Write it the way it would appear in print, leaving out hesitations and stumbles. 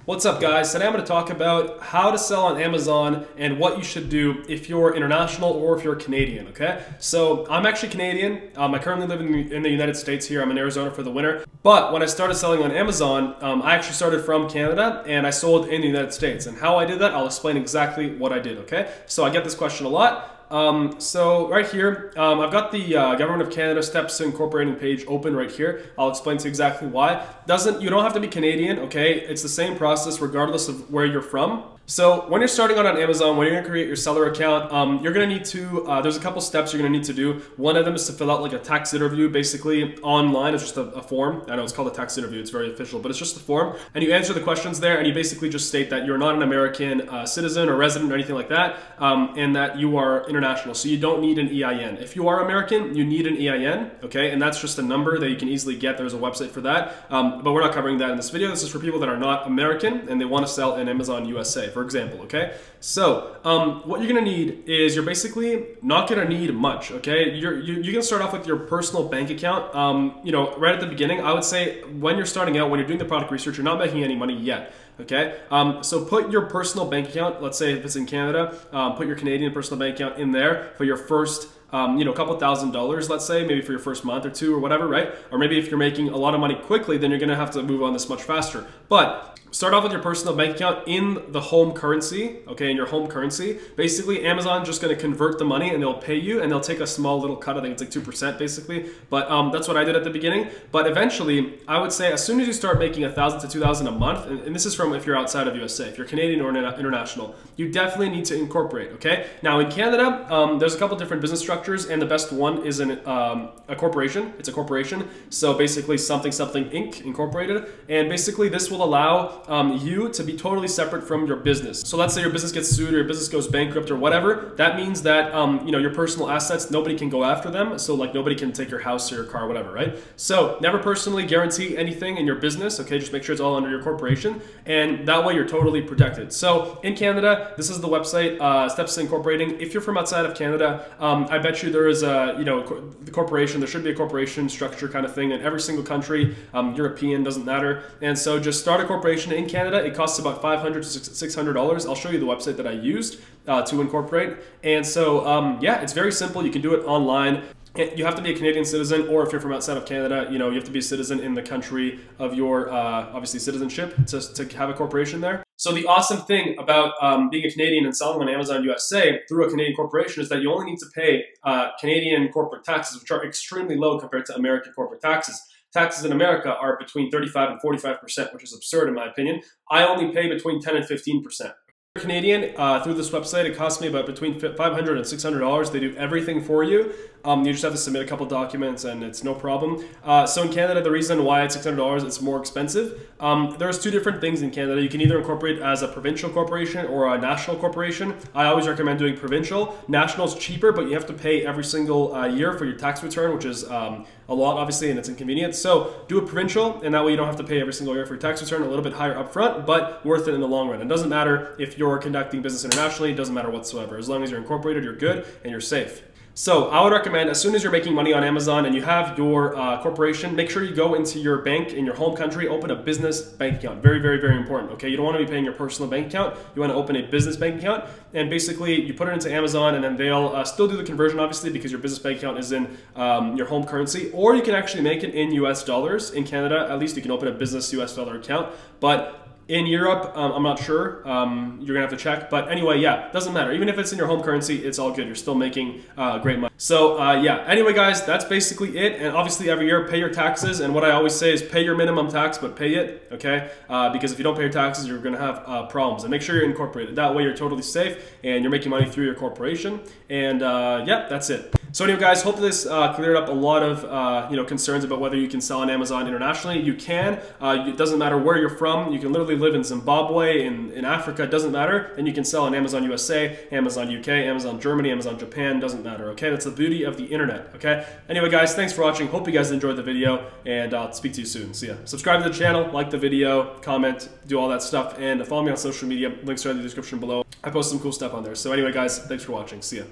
What's up, guys? Today I'm going to talk about how to sell on Amazon and what you should do if you're international or if you're Canadian, okay? So I'm actually Canadian. I currently live in the United States here. I'm in Arizona for the winter. But when I started selling on Amazon, I actually started from Canada and I sold in the United States. And how I did that, I'll explain exactly what I did, okay? So I get this question a lot. So right here, I've got the Government of Canada Steps to Incorporating page open right here. I'll explain to you exactly why. You don't have to be Canadian, okay? It's the same process regardless of where you're from. So when you're starting out on Amazon, when you're gonna create your seller account, you're gonna need to, there's a couple steps you're gonna need to do. One of them is to fill out like a tax interview, basically online. It's just a form. I know it's called a tax interview, it's very official, but it's just a form. And you answer the questions there and you basically just state that you're not an American citizen or resident or anything like that, and that you are international. So you don't need an EIN. If you are American, you need an EIN, okay? And that's just a number that you can easily get. There's a website for that, but we're not covering that in this video. This is for people that are not American and they wanna sell in Amazon USA. For example, okay? So what you're gonna need is you're basically not gonna need much, okay? You can start off with your personal bank account. You know, right at the beginning, I would say when you're starting out, when you're doing the product research, you're not making any money yet. Okay, so put your personal bank account, let's say if it's in Canada, put your Canadian personal bank account in there for your first, you know, a couple $1,000s, let's say, maybe for your first month or two or whatever, right? Or maybe if you're making a lot of money quickly, then you're gonna have to move on this much faster. But start off with your personal bank account in the home currency, okay, in your home currency. Basically, Amazon's just gonna convert the money and they'll pay you and they'll take a small little cut. I think it's like 2% basically, but that's what I did at the beginning. But eventually, I would say as soon as you start making $1,000 to $2,000 a month, and this is from if you're outside of USA, if you're Canadian or international, you definitely need to incorporate, okay? Now in Canada, there's a couple different business structures and the best one is a corporation. It's a corporation. So basically something Inc. Incorporated. And basically this will allow you to be totally separate from your business. So let's say your business gets sued or your business goes bankrupt or whatever. That means that you know, your personal assets, nobody can go after them. So like nobody can take your house or your car or whatever, right? So never personally guarantee anything in your business, okay? Just make sure it's all under your corporation and that way you're totally protected. So in Canada, this is the website, Steps to Incorporating. If you're from outside of Canada, I bet you there is a, you know, the corporation, there should be a corporation structure kind of thing in every single country, European, doesn't matter. And so just start a corporation in Canada. It costs about $500 to $600. I'll show you the website that I used to incorporate. And so, yeah, it's very simple. You can do it online. You have to be a Canadian citizen, or if you're from outside of Canada, you know, you have to be a citizen in the country of your, obviously, citizenship to have a corporation there. So the awesome thing about being a Canadian and selling on Amazon USA through a Canadian corporation is that you only need to pay Canadian corporate taxes, which are extremely low compared to American corporate taxes. Taxes in America are between 35 and 45%, which is absurd in my opinion. I only pay between 10 and 15%. Canadian, through this website, it costs me about between $500 and $600. They do everything for you. You just have to submit a couple documents and it's no problem. So in Canada, the reason why it's $600, it's more expensive. There's two different things in Canada. You can either incorporate as a provincial corporation or a national corporation. I always recommend doing provincial. National is cheaper, but you have to pay every single year for your tax return, which is a lot, obviously, and it's inconvenient. So do a provincial, and that way you don't have to pay every single year for your tax return, a little bit higher upfront, but worth it in the long run. It doesn't matter if you're conducting business internationally, it doesn't matter whatsoever. As long as you're incorporated, you're good and you're safe. So I would recommend as soon as you're making money on Amazon and you have your corporation, make sure you go into your bank in your home country, open a business bank account. Very, very, very important, okay? You don't want to be paying your personal bank account. You want to open a business bank account and basically you put it into Amazon and then they'll still do the conversion, obviously, because your business bank account is in your home currency, or you can actually make it in US dollars. In Canada, at least you can open a business US dollar account, but in Europe, I'm not sure. You're gonna have to check. But anyway, yeah, doesn't matter. Even if it's in your home currency, it's all good. You're still making great money. So yeah, anyway, guys, that's basically it. And obviously every year, pay your taxes. And what I always say is pay your minimum tax, but pay it, okay? Because if you don't pay your taxes, you're gonna have problems. And make sure you're incorporated. That way you're totally safe and you're making money through your corporation. And yeah, that's it. So anyway, guys, hope this cleared up a lot of you know, concerns about whether you can sell on Amazon internationally. You can. It doesn't matter where you're from. You can literally live in Zimbabwe, in Africa, it doesn't matter. And you can sell on Amazon USA, Amazon UK, Amazon Germany, Amazon Japan, doesn't matter, okay? That's the beauty of the internet, okay? Anyway, guys, thanks for watching. Hope you guys enjoyed the video, and I'll speak to you soon. See ya. Subscribe to the channel, like the video, comment, do all that stuff, and follow me on social media. Links are in the description below. I post some cool stuff on there. So anyway, guys, thanks for watching. See ya.